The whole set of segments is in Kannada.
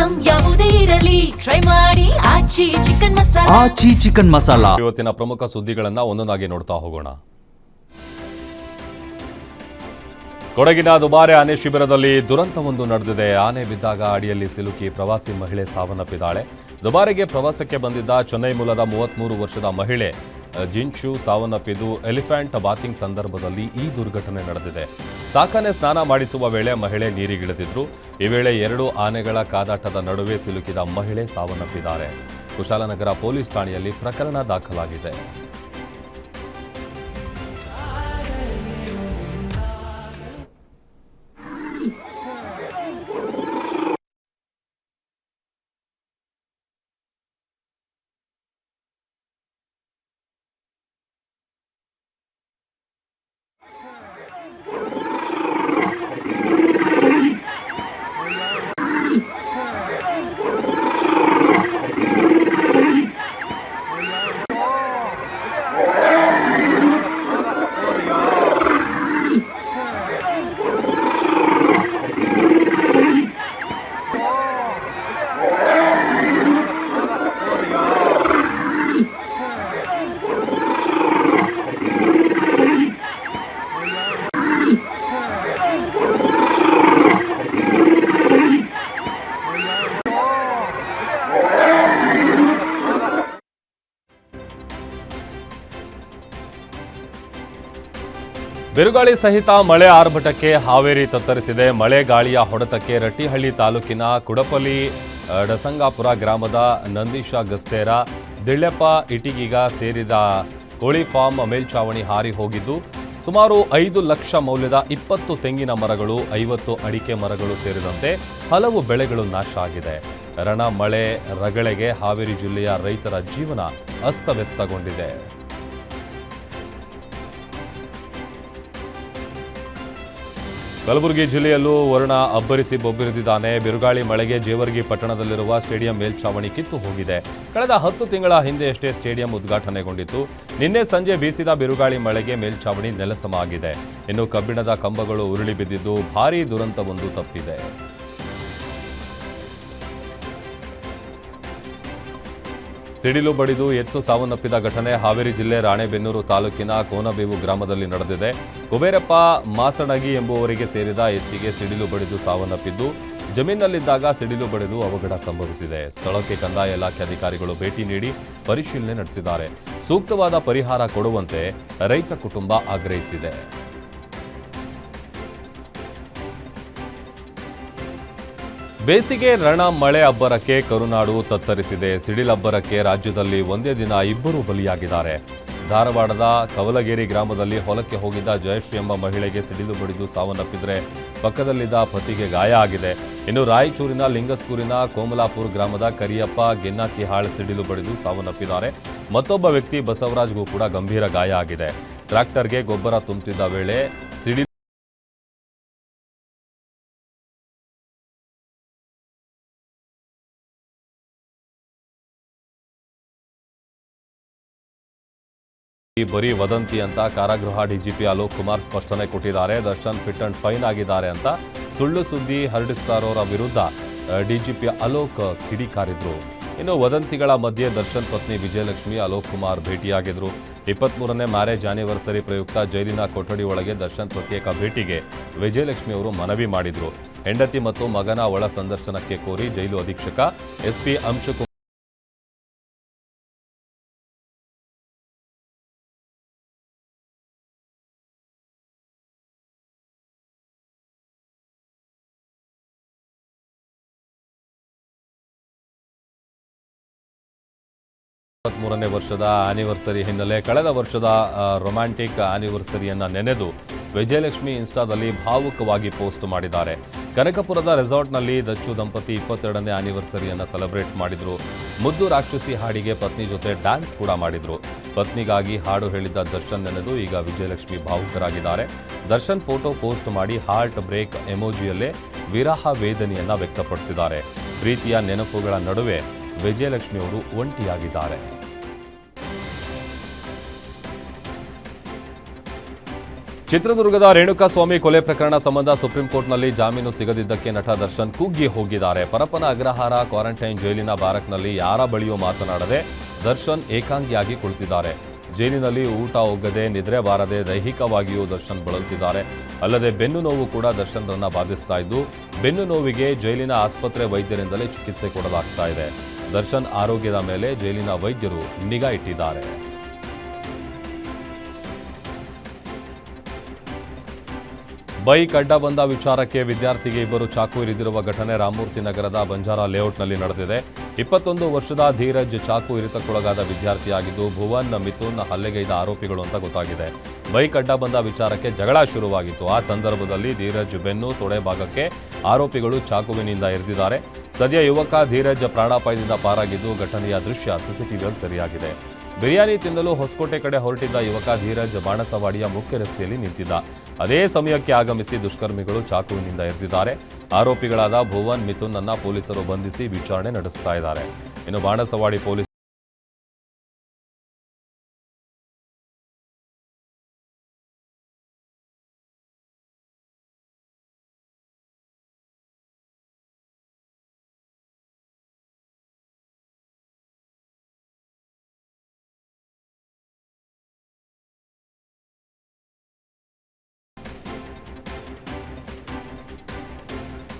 ಐಟಂ ಯಾವುದೇ ಇರಲಿ ಟ್ರೈ ಮಾಡಿ ಆಚಿ ಚಿಕನ್ ಮಸಾಲಾ. ಆಚಿ ಚಿಕನ್ ಮಸಾಲಾ. ಇವತ್ತಿನ ಪ್ರಮುಖ ಸುದ್ದಿಗಳನ್ನು ಒಂದೊಂದಾಗಿ ನೋಡ್ತಾ ಹೋಗೋಣ. ಕೊಡಗಿನ ದುಬಾರೆ ಆನೆ ಶಿಬಿರದಲ್ಲಿ ದುರಂತವೊಂದು ನಡೆದಿದೆ. ಆನೆ ಬಿದ್ದಾಗ ಅಡಿಯಲ್ಲಿ ಸಿಲುಕಿ ಪ್ರವಾಸಿ ಮಹಿಳೆ ಸಾವನ್ನಪ್ಪಿದ್ದಾಳೆ. ದುಬಾರೆಗೆ ಪ್ರವಾಸಕ್ಕೆ ಬಂದಿದ್ದ ಚೆನ್ನೈ ಮೂಲದ 33 ವರ್ಷದ ಮಹಿಳೆ ಜಿಂಚು ಸಾವನ್ನಪ್ಪಿದ್ದು ಎಲಿಫೆಂಟ್ ಬಾತಿಂಗ್ ಸಂದರ್ಭದಲ್ಲಿ ಈ ದುರ್ಘಟನೆ ನಡೆದಿದೆ. ಸಾಕನೆ ಸ್ನಾನ ಮಾಡಿಸುವ ವೇಳೆ ಮಹಿಳೆ ನೀರಿಗಿಳಿದಿದ್ರು. ಈ ವೇಳೆ 2 ಆನೆಗಳ ಕಾದಾಟದ ನಡುವೆ ಸಿಲುಕಿದ ಮಹಿಳೆ ಸಾವನ್ನಪ್ಪಿದ್ದಾರೆ. ಕುಶಾಲನಗರ ಪೊಲೀಸ್ ಠಾಣೆಯಲ್ಲಿ ಪ್ರಕರಣ ದಾಖಲಾಗಿದೆ. ಬಿರುಗಾಳಿ ಸಹಿತ ಮಳೆ ಆರ್ಭಟಕ್ಕೆ ಹಾವೇರಿ ತತ್ತರಿಸಿದೆ. ಮಳೆ ಗಾಳಿಯ ಹೊಡೆತಕ್ಕೆ ರಟ್ಟಿಹಳ್ಳಿ ತಾಲೂಕಿನ ಕುಡಪಲಿ ಡಸಂಗಾಪುರ ಗ್ರಾಮದ ನಂದೀಶ ಗಸ್ತೇರ ದಿಳ್ಳೆಪ್ಪ ಇಟಿಗಿಗ ಸೇರಿದ ಕೋಳಿ ಫಾರ್ಮ್ ಮೇಲ್ಛಾವಣಿ ಹಾರಿ ಹೋಗಿದ್ದು ಸುಮಾರು 5 ಲಕ್ಷ ಮೌಲ್ಯದ 20 ತೆಂಗಿನ ಮರಗಳು, 50 ಅಡಿಕೆ ಮರಗಳು ಸೇರಿದಂತೆ ಹಲವು ಬೆಳೆಗಳು ನಾಶ ಆಗಿದೆ. ರಣ ಮಳೆ ರಗಳೆಗೆ ಹಾವೇರಿ ಜಿಲ್ಲೆಯ ರೈತರ ಜೀವನ ಅಸ್ತವ್ಯಸ್ತಗೊಂಡಿದೆ. ಕಲಬುರಗಿ ಜಿಲ್ಲೆಯಲ್ಲೂ ವರುಣ ಅಬ್ಬರಿಸಿ ಬೊಬ್ಬರಿದಿದ್ದಾನೆ. ಬಿರುಗಾಳಿ ಮಳೆಗೆ ಜೇವರ್ಗಿ ಪಟ್ಟಣದಲ್ಲಿರುವ ಸ್ಟೇಡಿಯಂ ಮೇಲ್ಛಾವಣಿ ಕಿತ್ತು ಹೋಗಿದೆ. ಕಳೆದ 10 ತಿಂಗಳ ಹಿಂದೆಯಷ್ಟೇ ಸ್ಟೇಡಿಯಂ ಉದ್ಘಾಟನೆಗೊಂಡಿತ್ತು. ನಿನ್ನೆ ಸಂಜೆ ಬೀಸಿದ ಬಿರುಗಾಳಿ ಮಳೆಗೆ ಮೇಲ್ಛಾವಣಿ ನೆಲಸಮ ಆಗಿದೆ. ಇನ್ನು ಕಬ್ಬಿಣದ ಕಂಬಗಳು ಉರುಳಿ ಬಿದ್ದಿದ್ದು ಭಾರೀ ದುರಂತವೊಂದು ತಪ್ಪಿದೆ. ಸಿಡಿಲು ಬಡಿದು ಎತ್ತು ಸಾವನ್ನಪ್ಪಿದ ಘಟನೆ ಹಾವೇರಿ ಜಿಲ್ಲೆ ರಾಣೆಬೆನ್ನೂರು ತಾಲೂಕಿನ ಕೋನಬೇವು ಗ್ರಾಮದಲ್ಲಿ ನಡೆದಿದೆ. ಕುಬೇರಪ್ಪ ಮಾಸಣಗಿ ಎಂಬುವರಿಗೆ ಸೇರಿದ ಎತ್ತಿಗೆ ಸಿಡಿಲು ಬಡಿದು ಸಾವನ್ನಪ್ಪಿದ್ದು, ಜಮೀನಿನಲ್ಲಿದ್ದಾಗ ಸಿಡಿಲು ಬಡಿದು ಅವಘಡ ಸಂಭವಿಸಿದೆ. ಸ್ಥಳಕ್ಕೆ ಕಂದಾಯ ಇಲಾಖೆ ಅಧಿಕಾರಿಗಳು ಭೇಟಿ ನೀಡಿ ಪರಿಶೀಲನೆ ನಡೆಸಿದ್ದಾರೆ. ಸೂಕ್ತವಾದ ಪರಿಹಾರ ಕೊಡುವಂತೆ ರೈತ ಕುಟುಂಬ ಆಗ್ರಹಿಸಿದೆ. ಬೇಸಿಗೆ ರಣ ಮಳೆ ಅಬ್ಬರಕ್ಕೆ ಕರುನಾಡು ತತ್ತರಿಸಿದೆ. ಸಿಡಿಲಬ್ಬರಕ್ಕೆ ರಾಜ್ಯದಲ್ಲಿ ಒಂದೇ ದಿನ 2 ಬಲಿಯಾಗಿದ್ದಾರೆ. ಧಾರವಾಡದ ಕವಲಗೇರಿ ಗ್ರಾಮದಲ್ಲಿ ಹೊಲಕ್ಕೆ ಹೋಗಿದ್ದ ಜಯಶ್ರೀ ಎಂಬ ಮಹಿಳೆಗೆ ಸಿಡಿಲು ಬಡಿದು ಸಾವನ್ನಪ್ಪಿದರೆ ಪಕ್ಕದಲ್ಲಿದ್ದ ಪತಿಗೆ ಗಾಯ ಆಗಿದೆ. ಇನ್ನು ರಾಯಚೂರಿನ ಲಿಂಗಸ್ಕೂರಿನ ಕೋಮಲಾಪುರ ಗ್ರಾಮದ ಕರಿಯಪ್ಪ ಗೆನ್ನಾಕಿಹಾಳ್ ಸಿಡಿಲು ಬಡಿದು ಸಾವನ್ನಪ್ಪಿದ್ದಾರೆ. ಮತ್ತೊಬ್ಬ ವ್ಯಕ್ತಿ ಬಸವರಾಜ್ಗೂ ಕೂಡ ಗಂಭೀರ ಗಾಯ ಆಗಿದೆ. ಟ್ರ್ಯಾಕ್ಟರ್ಗೆ ಗೊಬ್ಬರ ತುಂಬುತ್ತಿದ್ದ ವೇಳೆ ಸಿಡಿಲು ಬರೀ ವದಂತಿ ಅಂತ ಕಾರಾಗೃಹ ಡಿಜಿಪಿ ಅಲೋಕ್ ಕುಮಾರ್ ಸ್ಪಷ್ಟನೆ ಕೊಟ್ಟಿದ್ದಾರೆ. ದರ್ಶನ್ ಫಿಟ್ ಅಂಡ್ ಫೈನ್ ಆಗಿದ್ದಾರೆ ಅಂತ ಸುಳ್ಳು ಸುದ್ದಿ ಹರಡಿಸ್ತಾರೋರ ವಿರುದ್ಧ ಡಿಜಿಪಿ ಅಲೋಕ್ ಕಿಡಿಕಾರಿದ್ರು. ಇನ್ನು ವದಂತಿಗಳ ಮಧ್ಯೆ ದರ್ಶನ್ ಪತ್ನಿ ವಿಜಯಲಕ್ಷ್ಮಿ ಅಲೋಕ್ ಕುಮಾರ್ ಭೇಟಿಯಾಗಿದ್ರು. 23ನೇ ಮ್ಯಾರೇಜ್ ಆನಿವರ್ಸರಿ ಪ್ರಯುಕ್ತ ಜೈಲಿನ ಕೊಠಡಿ ಒಳಗೆ ದರ್ಶನ್ ಪ್ರತ್ಯೇಕ ಭೇಟಿಗೆ ವಿಜಯಲಕ್ಷ್ಮಿ ಅವರು ಮನವಿ ಮಾಡಿದ್ರು. ಹೆಂಡತಿ ಮತ್ತು ಮಗನ ಒಳ ಸಂದರ್ಶನಕ್ಕೆ ಕೋರಿ ಜೈಲು ಅಧೀಕ್ಷಕ ಎಸ್ಪಿ ಅಂಶುಕುಮಾರ್ ನೇ ವರ್ಷದ ಆನಿವರ್ಸರಿ ಹಿನ್ನೆಲೆ ಕಳೆದ ವರ್ಷದ ರೊಮ್ಯಾಂಟಿಕ್ ಆನಿವರ್ಸರಿಯನ್ನು ನೆನೆದು ವಿಜಯಲಕ್ಷ್ಮಿ ಇನ್ಸ್ಟಾದಲ್ಲಿ ಭಾವುಕವಾಗಿ ಪೋಸ್ಟ್ ಮಾಡಿದ್ದಾರೆ. ಕನಕಪುರದ ರೆಸಾರ್ಟ್ನಲ್ಲಿ ದಚ್ಚು ದಂಪತಿ 22ನೇ ಆನಿವರ್ಸರಿಯನ್ನು ಸೆಲೆಬ್ರೇಟ್ ಮಾಡಿದ್ರು. ಮುದ್ದು ರಾಕ್ಷಸಿ ಹಾಡಿಗೆ ಪತ್ನಿ ಜೊತೆ ಡ್ಯಾನ್ಸ್ ಕೂಡ ಮಾಡಿದ್ರು. ಪತ್ನಿಗಾಗಿ ಹಾಡು ಹೇಳಿದ್ದ ದರ್ಶನ್ ನೆನೆದು ಈಗ ವಿಜಯಲಕ್ಷ್ಮಿ ಭಾವುಕರಾಗಿದ್ದಾರೆ. ದರ್ಶನ್ ಫೋಟೋ ಪೋಸ್ಟ್ ಮಾಡಿ ಹಾರ್ಟ್ ಬ್ರೇಕ್ ಎಮೋಜಿಯಲ್ಲೇ ವಿರಹ ವೇದನೆಯನ್ನ ವ್ಯಕ್ತಪಡಿಸಿದ್ದಾರೆ. ಪ್ರೀತಿಯ ನೆನಪುಗಳ ನಡುವೆ ವಿಜಯಲಕ್ಷ್ಮಿ ಅವರು ಒಂಟಿಯಾಗಿದ್ದಾರೆ. ಚಿತ್ರದುರ್ಗದ ರೇಣುಕಾಸ್ವಾಮಿ ಕೊಲೆ ಪ್ರಕರಣ ಸಂಬಂಧ ಸುಪ್ರೀಂ ಕೋರ್ಟ್ನಲ್ಲಿ ಜಾಮೀನು ಸಿಗದಿದ್ದಕ್ಕೆ ನಟ ದರ್ಶನ್ ಕುಗ್ಗಿ ಹೋಗಿದ್ದಾರೆ. ಪರಪ್ಪನ ಅಗ್ರಹಾರ ಕ್ವಾರಂಟೈನ್ ಜೈಲಿನ ಬ್ಯಾರಕ್ನಲ್ಲಿ ಯಾರ ಬಳಿಯೂ ಮಾತನಾಡದೆ ದರ್ಶನ್ ಏಕಾಂಗಿಯಾಗಿ ಕುಳಿತಿದ್ದಾರೆ. ಜೈಲಿನಲ್ಲಿ ಊಟ ಹೋಗದೆ, ನಿದ್ರೆ ಬಾರದೆ ದೈಹಿಕವಾಗಿಯೂ ದರ್ಶನ್ ಬಳಲುತ್ತಿದ್ದಾರೆ. ಅಲ್ಲದೆ ಬೆನ್ನು ನೋವು ಕೂಡ ದರ್ಶನ್ರನ್ನ ಬಾಧಿಸ್ತಾ ಇದ್ದು, ಬೆನ್ನು ನೋವಿಗೆ ಜೈಲಿನ ಆಸ್ಪತ್ರೆ ವೈದ್ಯರಿಂದಲೇ ಚಿಕಿತ್ಸೆ ಕೊಡಲಾಗ್ತಾ ಇದೆ. ದರ್ಶನ್ ಆರೋಗ್ಯದ ಮೇಲೆ ಜೈಲಿನ ವೈದ್ಯರು ನಿಗಾ ಇಟ್ಟಿದ್ದಾರೆ. ಬೈಕ್ ಅಡ್ಡ ಬಂದ ವಿಚಾರಕ್ಕೆ ವಿದ್ಯಾರ್ಥಿಗೆ ಇಬ್ಬರು ಚಾಕು ಇರಿದಿರುವ ಘಟನೆ ರಾಮಮೂರ್ತಿ ನಗರದ ಬಂಜಾರ ಲೇಔಟ್ನಲ್ಲಿ ನಡೆದಿದೆ. 21 ವರ್ಷದ ಧೀರಜ್ ಚಾಕು ಇರಿತಕ್ಕೊಳಗಾದ ವಿದ್ಯಾರ್ಥಿಯಾಗಿದ್ದು, ಭುವನ್, ಮಿಥುನ್ ಹಲ್ಲೆಗೈದ ಆರೋಪಿಗಳು ಅಂತ ಗೊತ್ತಾಗಿದೆ. ಬೈಕ್ ಅಡ್ಡ ಬಂದ ವಿಚಾರಕ್ಕೆ ಜಗಳ ಶುರುವಾಗಿತ್ತು. ಆ ಸಂದರ್ಭದಲ್ಲಿ ಧೀರಜ್ ಬೆನ್ನು, ತೊಡೆ ಭಾಗಕ್ಕೆ ಆರೋಪಿಗಳು ಚಾಕುವಿನಿಂದ ಇರಿದಿದ್ದಾರೆ. ಸದ್ಯ ಯುವಕ ಧೀರಜ್ ಪ್ರಾಣಾಪಾಯದಿಂದ ಪಾರಾಗಿದ್ದು, ಘಟನೆಯ ದೃಶ್ಯ ಸಿಸಿಟಿವಿಯಲ್ಲಿ ಸೆರೆಯಾಗಿದೆ. ಬಿರಿಯಾನಿ ತಿನ್ನಲು ಹೊಸಕೋಟೆ ಕಡೆ ಹೊರಟಿದ್ದ ಯುವಕ ಧೀರಜ್ ಬಾಣಸವಾಡಿಯ ಮುಖ್ಯ ರಸ್ತೆಯಲ್ಲಿ ನಿಂತಿದ್ದ. ಅದೇ ಸಮಯಕ್ಕೆ ಆಗಮಿಸಿ ದುಷ್ಕರ್ಮಿಗಳು ಚಾಕುವಿನಿಂದ ಎರೆದಿದ್ದಾರೆ. ಆರೋಪಿಗಳಾದ ಭುವನ್, ಮಿಥುನ್ ಅನ್ನ ಪೊಲೀಸರು ಬಂಧಿಸಿ ವಿಚಾರಣೆ ನಡೆಸ್ತಾ ಇದ್ದಾರೆ. ಇನ್ನು ಬಾಣಸವಾಡಿ ಪೊಲೀಸ್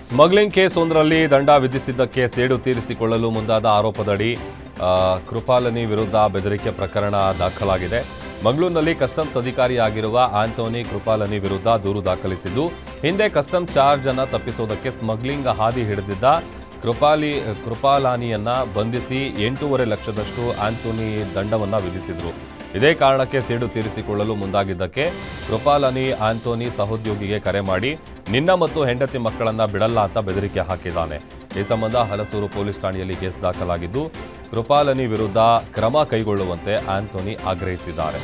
ಸ್ಮಗ್ಲಿಂಗ್ ಕೇಸ್ ಒಂದರಲ್ಲಿ ದಂಡ ವಿಧಿಸಿದ್ದಕ್ಕೆ ಸೇಡು ತೀರಿಸಿಕೊಳ್ಳಲು ಮುಂದಾದ ಆರೋಪದಡಿ ಕೃಪಾಲನಿ ವಿರುದ್ಧ ಬೆದರಿಕೆ ಪ್ರಕರಣ ದಾಖಲಾಗಿದೆ. ಮಂಗಳೂರಿನಲ್ಲಿ ಕಸ್ಟಮ್ಸ್ ಅಧಿಕಾರಿಯಾಗಿರುವ ಆಂಟೋನಿ ಕೃಪಾಲನಿ ವಿರುದ್ಧ ದೂರು ದಾಖಲಿಸಿದ್ದು, ಹಿಂದೆ ಕಸ್ಟಮ್ಸ್ ಚಾರ್ಜ್ ಅನ್ನು ತಪ್ಪಿಸೋದಕ್ಕೆ ಸ್ಮಗ್ಲಿಂಗ್ ಹಾದಿ ಹಿಡಿದಿದ್ದ ಕೃಪಾಲಾನಿಯನ್ನ ಬಂಧಿಸಿ 8.5 ಲಕ್ಷದಷ್ಟು ಆಂಟೋನಿ ದಂಡವನ್ನು ವಿಧಿಸಿದ್ರು. ಇದೇ ಕಾರಣಕ್ಕೆ ಸೇಡು ತೀರಿಸಿಕೊಳ್ಳಲು ಮುಂದಾಗಿದ್ದಕ್ಕೆ ಕೃಪಾಲನಿ ಆಂಟೋನಿ ಸಹೋದ್ಯೋಗಿಗೆ ಕರೆ ಮಾಡಿ ನಿನ್ನ ಮತ್ತು ಹೆಂಡತಿ ಮಕ್ಕಳನ್ನ ಬಿಡಲ್ಲ ಅಂತ ಬೆದರಿಕೆ ಹಾಕಿದ್ದಾನೆ. ಈ ಸಂಬಂಧ ಹಲಸೂರು ಪೊಲೀಸ್ ಠಾಣೆಯಲ್ಲಿ ಕೇಸ್ ದಾಖಲಾಗಿದ್ದು, ಕೃಪಾಲನಿ ವಿರುದ್ಧ ಕ್ರಮ ಕೈಗೊಳ್ಳುವಂತೆ ಆಂಟೋನಿ ಆಗ್ರಹಿಸಿದ್ದಾರೆ.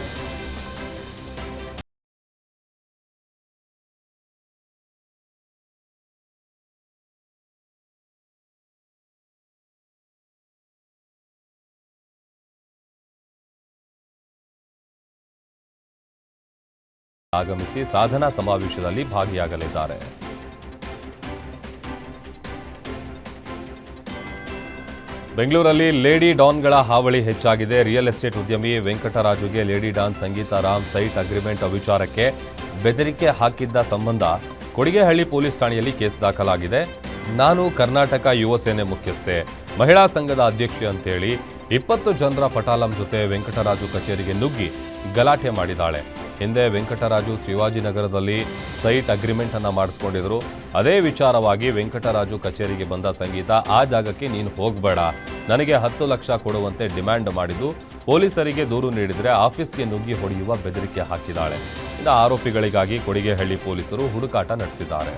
ಆಗಮಿಸಿ ಸಾಧನಾ ಸಮಾವೇಶದಲ್ಲಿ ಭಾಗಿಯಾಗಲಿದ್ದಾರೆ. ಬೆಂಗಳೂರಲ್ಲಿ ಲೇಡಿ ಡಾನ್ಗಳ ಹಾವಳಿ ಹೆಚ್ಚಾಗಿದೆ. ರಿಯಲ್ ಎಸ್ಟೇಟ್ ಉದ್ಯಮಿ ವೆಂಕಟರಾಜುಗೆ lady don Sangeeta Ram site agreement ವಿಚಾರಕ್ಕೆ ಬೆದರಿಕೆ ಹಾಕಿದ್ದ ಸಂಬಂಧ ಕೊಡಿಗೆಹಳ್ಳಿ ಪೊಲೀಸ್ ಠಾಣೆಯಲ್ಲಿ ಕೇಸ್ ದಾಖಲಾಗಿದೆ. ನಾನು ಕರ್ನಾಟಕ ಯುವ ಸೇನೆ ಮುಖ್ಯಸ್ಥೆ, ಮಹಿಳಾ ಸಂಘದ ಅಧ್ಯಕ್ಷೆ ಅಂತೇಳಿ 20 ಜನರ ಪಟಾಲಂ ಜೊತೆ ವೆಂಕಟರಾಜು ಕಚೇರಿಗೆ ನುಗ್ಗಿ ಗಲಾಟೆ ಮಾಡಿದ್ದಾಳೆ. ಹಿಂದೆ ವೆಂಕಟರಾಜು ಶಿವಾಜಿನಗರದಲ್ಲಿ ಸೈಟ್ ಅಗ್ರಿಮೆಂಟ್ ಅನ್ನು ಮಾಡಿಸ್ಕೊಂಡಿದ್ರು. ಅದೇ ವಿಚಾರವಾಗಿ ವೆಂಕಟರಾಜು ಕಚೇರಿಗೆ ಬಂದ ಸಂಗೀತ ಆ ಜಾಗಕ್ಕೆ ನೀನು ಹೋಗಬೇಡ, ನನಗೆ 10 ಲಕ್ಷ ಕೊಡುವಂತೆ ಡಿಮ್ಯಾಂಡ್ ಮಾಡಿದ್ದು, ಪೊಲೀಸರಿಗೆ ದೂರು ನೀಡಿದರೆ ಆಫೀಸ್ಗೆ ನುಗ್ಗಿ ಹೊಡೆಯುವ ಬೆದರಿಕೆ ಹಾಕಿದ್ದಾಳೆ. ಇನ್ನು ಆರೋಪಿಗಳಿಗಾಗಿ ಕೊಡಿಗೆಹಳ್ಳಿ ಪೊಲೀಸರು ಹುಡುಕಾಟ ನಡೆಸಿದ್ದಾರೆ.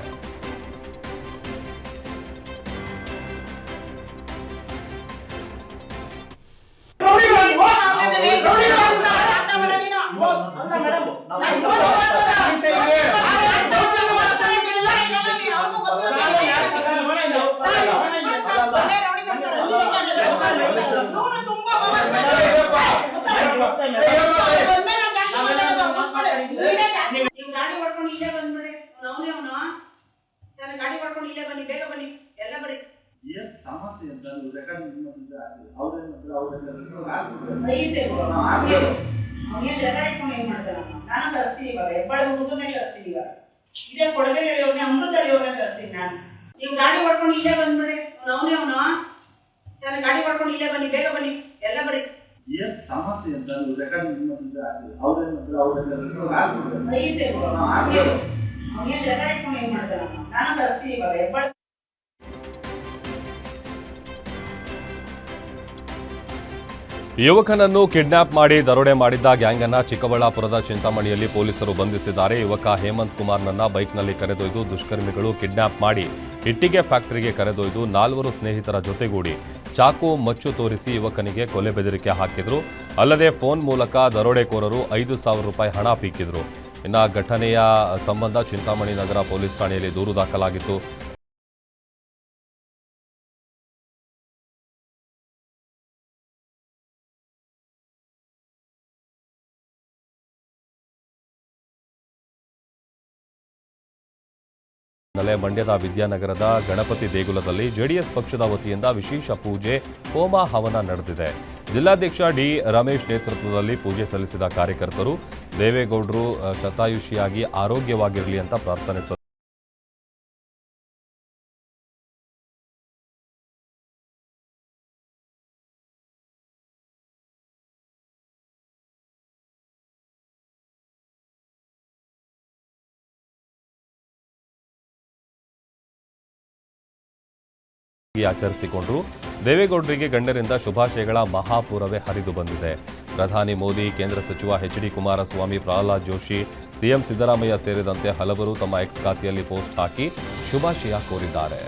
ಇದೇ ಕೊಡಗೆ ಅಮೃತ ತರ್ತೀನಿ ನಾನು. ನೀವು ಗಾಡಿ ಹೊಡ್ಕೊಂಡು ಇಲ್ಲೇ ಬಂದ್ಬಿಡ್ರಿ, ಅವನೇ ಅವನು ಗಾಡಿ ಹೊಡ್ಕೊಂಡು ಇಲ್ಲೇ ಬನ್ನಿ, ಬೇಗ ಬನ್ನಿ, ಎಲ್ಲ ಬರೀ ಏನ್ ಸಮಸ್ಯೆ ಅಂತ ರೆಕಾರ್ಡ್ ಏನ್ ಮಾಡ್ತಾರ, ನಾನು ತರ್ತೀನಿ ಇವಾಗ ಹೆಬ್ಬಾಳ. ಯುವಕನನ್ನು ಕಿಡ್ನಾಪ್ ಮಾಡಿ ದರೋಡೆ ಮಾಡಿದ್ದ ಗ್ಯಾಂಗ್ ಅನ್ನ ಚಿಕ್ಕಬಳ್ಳಾಪುರದ ಚಿಂತಾಮಣಿಯಲ್ಲಿ ಪೊಲೀಸರು ಬಂಧಿಸಿದ್ದಾರೆ. ಯುವಕ ಹೇಮಂತ್ ಕುಮಾರ್ನನ್ನ ಬೈಕ್ನಲ್ಲಿ ಕರೆದೊಯ್ದು ದುಷ್ಕರ್ಮಿಗಳು ಕಿಡ್ನಾಪ್ ಮಾಡಿ ಇಟ್ಟಿಗೆ ಫ್ಯಾಕ್ಟರಿಗೆ ಕರೆದೊಯ್ದು 4 ಸ್ನೇಹಿತರ ಜೊತೆಗೂಡಿ ಚಾಕು ಮಚ್ಚು ತೋರಿಸಿ ಯುವಕನಿಗೆ ಕೊಲೆ ಬೆದರಿಕೆ ಹಾಕಿದ್ರು. ಅಲ್ಲದೆ ಫೋನ್ ಮೂಲಕ ದರೋಡೆಕೋರರು 5,000 ರೂಪಾಯಿ ಹಣ ಪೀಕಿದ್ರು. ಇನ್ನು ಘಟನೆಯ ಸಂಬಂಧ ಚಿಂತಾಮಣಿ ನಗರ ಪೊಲೀಸ್ ಠಾಣೆಯಲ್ಲಿ ದೂರು ದಾಖಲಾಗಿತ್ತು. ಹಿನ್ನೆಲೆ ಮಂಡ್ಯದ ವಿದ್ಯಾನಗರದ ಗಣಪತಿ ದೇಗುಲದಲ್ಲಿ ಜೆಡಿಎಸ್ ಪಕ್ಷದ ವತಿಯಿಂದ ವಿಶೇಷ ಪೂಜೆ ಹೋಮ ಹವನ ನಡೆದಿದೆ. ಜಿಲ್ಲಾಧ್ಯಕ್ಷ ಡಿ ರಮೇಶ್ ನೇತೃತ್ವದಲ್ಲಿ ಪೂಜೆ ಸಲ್ಲಿಸಿದ ಕಾರ್ಯಕರ್ತರು ದೇವೇಗೌಡರು ಶತಾಯುಷಿಯಾಗಿ ಆರೋಗ್ಯವಾಗಿರಲಿ ಅಂತ ಪ್ರಾರ್ಥನೆ ಆಚರಿಸಿಕೊಂಡರು. ದೇವೇಗೌಡರಿಗೆ ಗಣ್ಯರಿಂದ ಶುಭಾಶಯಗಳ ಮಹಾಪೂರವೇ ಹರಿದು ಬಂದಿದೆ. ಪ್ರಧಾನಿ ಮೋದಿ, ಕೇಂದ್ರ ಸಚಿವ ಎಚ್.ಡಿ. ಕುಮಾರಸ್ವಾಮಿ, ಪ್ರಹ್ಲಾದ್ ಜೋಶಿ, ಸಿಎಂ ಸಿದ್ದರಾಮಯ್ಯ ಸೇರಿದಂತೆ ಹಲವರು ತಮ್ಮ ಎಕ್ಸ್ ಖಾತೆಯಲ್ಲಿ ಪೋಸ್ಟ್ ಹಾಕಿ ಶುಭಾಶಯ ಕೋರಿದ್ದಾರೆ.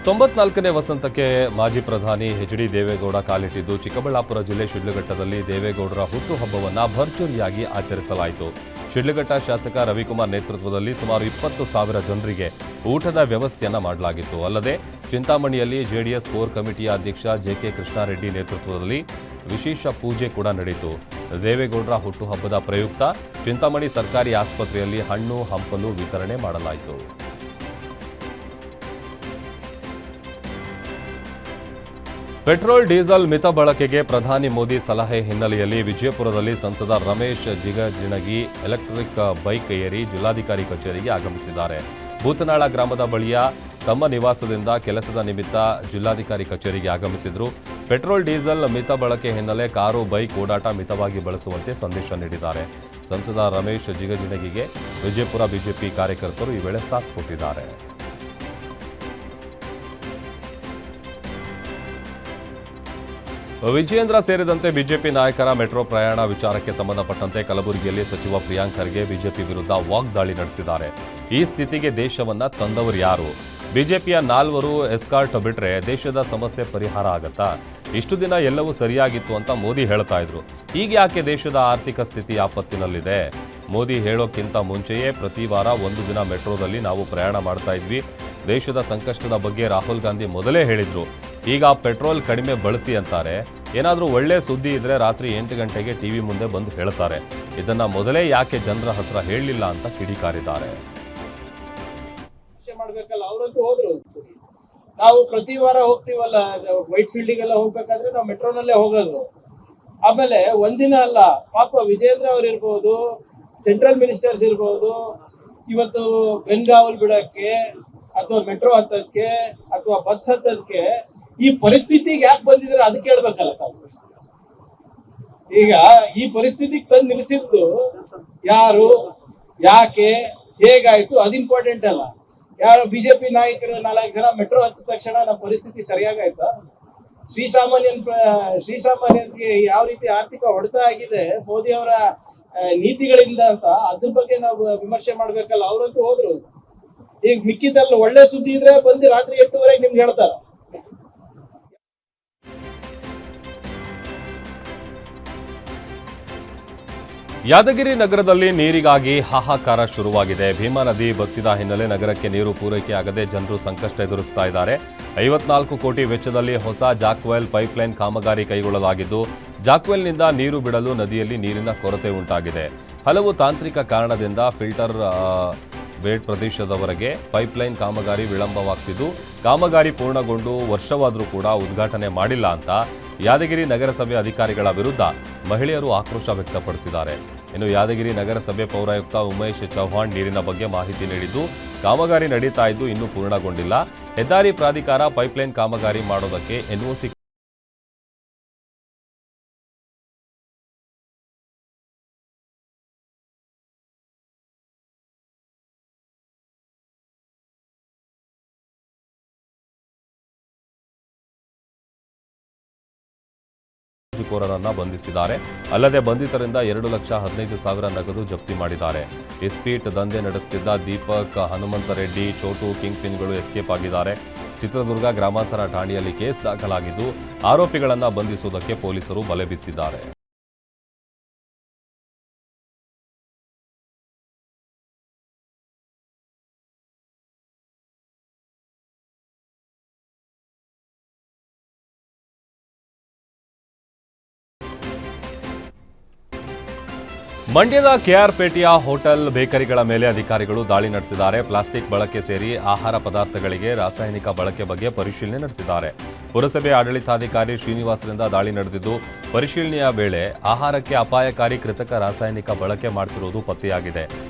ತೊಂಬತ್ನಾಲ್ಕನೇ ವಸಂತಕ್ಕೆ ಮಾಜಿ ಪ್ರಧಾನಿ ಎಚ್.ಡಿ. ದೇವೇಗೌಡ ಕಾಲಿಟ್ಟಿದ್ದು ಚಿಕ್ಕಬಳ್ಳಾಪುರ ಜಿಲ್ಲೆ ಶಿಡ್ಲಘಟ್ಟದಲ್ಲಿ ದೇವೇಗೌಡರ ಹುಟ್ಟುಹಬ್ಬವನ್ನು ಭರ್ಜರಿಯಾಗಿ ಆಚರಿಸಲಾಯಿತು. ಶಿಡ್ಲಘಟ್ಟ ಶಾಸಕ ರವಿಕುಮಾರ್ ನೇತೃತ್ವದಲ್ಲಿ ಸುಮಾರು 20,000 ಜನರಿಗೆ ಊಟದ ವ್ಯವಸ್ಥೆಯನ್ನು ಮಾಡಲಾಗಿತ್ತು. ಅಲ್ಲದೆ ಚಿಂತಾಮಣಿಯಲ್ಲಿ ಜೆಡಿಎಸ್ ಕೋರ್ ಕಮಿಟಿಯ ಅಧ್ಯಕ್ಷ ಜೆ.ಕೆ. ಕೃಷ್ಣಾರೆಡ್ಡಿ ನೇತೃತ್ವದಲ್ಲಿ ವಿಶೇಷ ಪೂಜೆ ಕೂಡ ನಡೆಯಿತು. ದೇವೇಗೌಡರ ಹುಟ್ಟುಹಬ್ಬದ ಪ್ರಯುಕ್ತ ಚಿಂತಾಮಣಿ ಸರ್ಕಾರಿ ಆಸ್ಪತ್ರೆಯಲ್ಲಿ ಹಣ್ಣು ಹಂಪಲು ವಿತರಣೆ ಮಾಡಲಾಯಿತು. ಪೆಟ್ರೋಲ್ ಡೀಸೆಲ್ ಮಿತ ಬಳಕೆಗೆ ಪ್ರಧಾನಿ ಮೋದಿ ಸಲಹೆ ಹಿನ್ನೆಲೆಯಲ್ಲಿ ವಿಜಯಪುರದಲ್ಲಿ ಸಂಸದ ರಮೇಶ್ ಜಿಗಜಿಣಗಿ ಎಲೆಕ್ಟ್ರಿಕ್ ಬೈಕ್ ಏರಿ ಜಿಲ್ಲಾಧಿಕಾರಿ ಕಚೇರಿಗೆ ಆಗಮಿಸಿದ್ದಾರೆ. ಭೂತನಾಳ ಗ್ರಾಮದ ಬಳಿಯ ತಮ್ಮ ನಿವಾಸದಿಂದ ಕೆಲಸದ ನಿಮಿತ್ತ ಜಿಲ್ಲಾಧಿಕಾರಿ ಕಚೇರಿಗೆ ಆಗಮಿಸಿದ್ರು. ಪೆಟ್ರೋಲ್ ಡೀಸೆಲ್ ಮಿತ ಬಳಕೆ ಹಿನ್ನೆಲೆ ಕಾರು ಬೈಕ್ ಓಡಾಟ ಮಿತವಾಗಿ ಬಳಸುವಂತೆ ಸಂದೇಶ ನೀಡಿದ್ದಾರೆ. ಸಂಸದ ರಮೇಶ್ ಜಿಗಜಿಣಗಿಗೆ ವಿಜಯಪುರ ಬಿಜೆಪಿ ಕಾರ್ಯಕರ್ತರು ಈ ವೇಳೆ ಸಾಥ್ ಕೊಟ್ಟಿದ್ದಾರೆ. ವಿಜಯೇಂದ್ರ ಸೇರಿದಂತೆ ಬಿಜೆಪಿ ನಾಯಕರ ಮೆಟ್ರೋ ಪ್ರಯಾಣ ವಿಚಾರಕ್ಕೆ ಸಂಬಂಧಪಟ್ಟಂತೆ ಕಲಬುರಗಿಯಲ್ಲಿ ಸಚಿವ ಪ್ರಿಯಾಂಕ್ ಖರ್ಗೆ ಬಿಜೆಪಿ ವಿರುದ್ಧ ವಾಗ್ದಾಳಿ ನಡೆಸಿದ್ದಾರೆ. ಈ ಸ್ಥಿತಿಗೆ ದೇಶವನ್ನ ತಂದವರು ಯಾರು? ಬಿಜೆಪಿಯ 4 ಎಸ್ಕಾರ್ಟ್ ಬಿಟ್ರೆ ದೇಶದ ಸಮಸ್ಯೆ ಪರಿಹಾರ ಆಗತ್ತಾ? ಇಷ್ಟು ದಿನ ಎಲ್ಲವೂ ಸರಿಯಾಗಿತ್ತು ಅಂತ ಮೋದಿ ಹೇಳ್ತಾ ಇದ್ರು. ಈಗ ಯಾಕೆ ದೇಶದ ಆರ್ಥಿಕ ಸ್ಥಿತಿ ಆಪತ್ತಿನಲ್ಲಿದೆ? ಮೋದಿ ಹೇಳೋಕ್ಕಿಂತ ಮುಂಚೆಯೇ ಪ್ರತಿ ವಾರ 1 ದಿನ ಮೆಟ್ರೋದಲ್ಲಿ ನಾವು ಪ್ರಯಾಣ ಮಾಡ್ತಾ ಇದ್ವಿ. ದೇಶದ ಸಂಕಷ್ಟದ ಬಗ್ಗೆ ರಾಹುಲ್ ಗಾಂಧಿ ಮೊದಲೇ ಹೇಳಿದ್ರು. ಈಗ ಪೆಟ್ರೋಲ್ ಕಡಿಮೆ ಬಳಸಿ ಅಂತಾರೆ. ಏನಾದರೂ ಒಳ್ಳೆ ಸುದ್ದಿ ಇದ್ರೆ ರಾತ್ರಿ 8 ಗಂಟೆಗೆ ಟಿವಿ ಮುಂದೆ ಬಂದು ಹೇಳ್ತಾರೆ. ಇದನ್ನ ಮೊದಲೇ ಯಾಕೆ ಜನರ ಹತ್ರ ಹೇಳಲಿಲ್ಲ ಅಂತ ಕಿಡಿಕಾರಿದ್ದಾರೆ. ಮಾಡ್ಬೇಕಲ್ಲ, ಅವರಂತೂ ಹೋದ್ರು. ನಾವು ಪ್ರತಿ ವಾರ ಹೋಗ್ತೀವಲ್ಲ ವೈಟ್ ಫೀಲ್ಡಿಗೆಲ್ಲ ಹೋಗ್ಬೇಕಾದ್ರೆ ನಾವು ಮೆಟ್ರೋನಲ್ಲೇ ಹೋಗೋದು. ಆಮೇಲೆ ಒಂದಿನ ಅಲ್ಲ, ಪಾಪ ವಿಜೇಂದ್ರ ಅವ್ರು ಇರ್ಬೋದು, ಸೆಂಟ್ರಲ್ ಮಿನಿಸ್ಟರ್ಸ್ ಇರ್ಬೋದು, ಇವತ್ತು ಬೆನ್ಗಾವಲ್ ಬಿಡಕ್ಕೆ ಅಥವಾ ಮೆಟ್ರೋ ಹತ್ತಕ್ಕೆ ಅಥವಾ ಬಸ್ ಹತ್ತಕ್ಕೆ ಈ ಪರಿಸ್ಥಿತಿಗೆ ಯಾಕೆ ಬಂದಿದ್ರೆ ಅದಕ್ಕೆ ಹೇಳ್ಬೇಕಲ್ಲ ತಾವು. ಈಗ ಈ ಪರಿಸ್ಥಿತಿಗೆ ತಂದು ನಿಲ್ಲಿಸಿದ್ದು ಯಾರು, ಯಾಕೆ, ಹೇಗಾಯ್ತು ಅದು ಇಂಪಾರ್ಟೆಂಟ್ ಅಲ್ಲ. ಯಾರು ಬಿಜೆಪಿ ನಾಯಕರು 4 ಜನ ಮೆಟ್ರೋ ಹತ್ತಿದ ತಕ್ಷಣ ನಮ್ಮ ಪರಿಸ್ಥಿತಿ ಸರಿಯಾಗಾಯ್ತಾ? ಶ್ರೀಸಾಮಾನ್ಯನಿಗೆ ಯಾವ ರೀತಿ ಆರ್ಥಿಕ ಹೊಡೆತ ಆಗಿದೆ ಮೋದಿ ಅವರ ನೀತಿಗಳಿಂದ ಅಂತ ಅದ್ರ ಬಗ್ಗೆ ನಾವು ವಿಮರ್ಶೆ ಮಾಡ್ಬೇಕಲ್ಲ. ಅವರಂತೂ ಹೋದ್ರು. ಈಗ ಮಿಕ್ಕಿದಲ್ಲಿ ಒಳ್ಳೆ ಸುದ್ದಿ ಇದ್ರೆ ಬಂದು ರಾತ್ರಿ 8:30 ನಿಮ್ಗೆ ಹೇಳ್ತಾರ. ಯಾದಗಿರಿ ನಗರದಲ್ಲಿ ನೀರಿಗಾಗಿ ಹಾಹಾಕಾರ ಶುರುವಾಗಿದೆ. ಭೀಮಾ ನದಿ ಬತ್ತಿದ ಹಿನ್ನೆಲೆ ನಗರಕ್ಕೆ ನೀರು ಪೂರೈಕೆಯಾಗದೆ ಜನರು ಸಂಕಷ್ಟ ಎದುರಿಸ್ತಾ ಇದ್ದಾರೆ. 54 ಕೋಟಿ ವೆಚ್ಚದಲ್ಲಿ ಹೊಸ ಜಾಕ್ವೆಲ್ ಪೈಪ್ಲೈನ್ ಕಾಮಗಾರಿ ಕೈಗೊಳ್ಳಲಾಗಿದ್ದು, ಜಾಕ್ವೆಲ್ನಿಂದ ನೀರು ಬಿಡಲು ನದಿಯಲ್ಲಿ ನೀರಿನ ಕೊರತೆ ಉಂಟಾಗಿದೆ. ಹಲವು ತಾಂತ್ರಿಕ ಕಾರಣದಿಂದ ಫಿಲ್ಟರ್ ಬೇಡ್ ಪ್ರದೇಶದವರೆಗೆ ಪೈಪ್ಲೈನ್ ಕಾಮಗಾರಿ ವಿಳಂಬವಾಗ್ತಿದ್ದು, ಕಾಮಗಾರಿ ಪೂರ್ಣಗೊಂಡು ವರ್ಷವಾದರೂ ಕೂಡ ಉದ್ಘಾಟನೆ ಮಾಡಿಲ್ಲ ಅಂತ ಯಾದಗಿರಿ ನಗರಸಭೆ ಅಧಿಕಾರಿಗಳ ವಿರುದ್ಧ ಮಹಿಳೆಯರು ಆಕ್ರೋಶ ವ್ಯಕ್ತಪಡಿಸಿದ್ದಾರೆ. ಇನ್ನು ಯಾದಗಿರಿ ನಗರಸಭೆ ಪೌರಾಯುಕ್ತ ಉಮೇಶ್ ಚೌಹಾಣ್ ನೀರಿನ ಬಗ್ಗೆ ಮಾಹಿತಿ ನೀಡಿದ್ದು, ಕಾಮಗಾರಿ ನಡೀತಾ ಇದ್ದು ಇನ್ನೂ ಪೂರ್ಣಗೊಂಡಿಲ್ಲ. ಹೆದ್ದಾರಿ ಪ್ರಾಧಿಕಾರ ಪೈಪ್ಲೈನ್ ಕಾಮಗಾರಿ ಮಾಡೋದಕ್ಕೆ ಎನ್ಒಸಿ ಕೋರರನ್ನ ಬಂಧಿಸಿದ್ದಾರೆ. ಅಲ್ಲದೆ ಬಂಧಿತರಿಂದ 2,15,000 ನಗದು ಜಪ್ತಿ ಮಾಡಿದ್ದಾರೆ. ಇಸ್ಪೀಟ್ ದಂಧೆ ನಡೆಸುತ್ತಿದ್ದ ದೀಪಕ್, ಹನುಮಂತರೆಡ್ಡಿ, ಚೋಟು ಕಿಂಗ್ ಪಿನ್ಗಳು ಎಸ್ಕೇಪ್ ಆಗಿದ್ದಾರೆ. ಚಿತ್ರದುರ್ಗ ಗ್ರಾಮಾಂತರ ಠಾಣೆಯಲ್ಲಿ ಕೇಸ್ ದಾಖಲಾಗಿದ್ದು, ಆರೋಪಿಗಳನ್ನು ಬಂಧಿಸುವುದಕ್ಕೆ ಪೊಲೀಸರು ಬಲೆ ಬೀಸಿದ್ದಾರೆ. ಮಂಡ್ಯದ ಕೆಆರ್ಪೇಟೆಯ ಹೋಟೆಲ್ ಬೇಕರಿಗಳ ಮೇಲೆ ಅಧಿಕಾರಿಗಳು ದಾಳಿ ನಡೆಸಿದ್ದಾರೆ. ಪ್ಲಾಸ್ಟಿಕ್ ಬಳಕೆ ಸೇರಿ ಆಹಾರ ಪದಾರ್ಥಗಳಿಗೆ ರಾಸಾಯನಿಕ ಬಳಕೆ ಬಗ್ಗೆ ಪರಿಶೀಲನೆ ನಡೆಸಿದ್ದಾರೆ. ಪುರಸಭೆ ಆಡಳಿತಾಧಿಕಾರಿ ಶ್ರೀನಿವಾಸರಿಂದ ದಾಳಿ ನಡೆದಿದ್ದು, ಪರಿಶೀಲನೆಯ ವೇಳೆ ಆಹಾರಕ್ಕೆ ಅಪಾಯಕಾರಿ ಕೃತಕ ರಾಸಾಯನಿಕ ಬಳಕೆ ಮಾಡುತ್ತಿರುವುದು ಪತ್ತೆಯಾಗಿದೆ.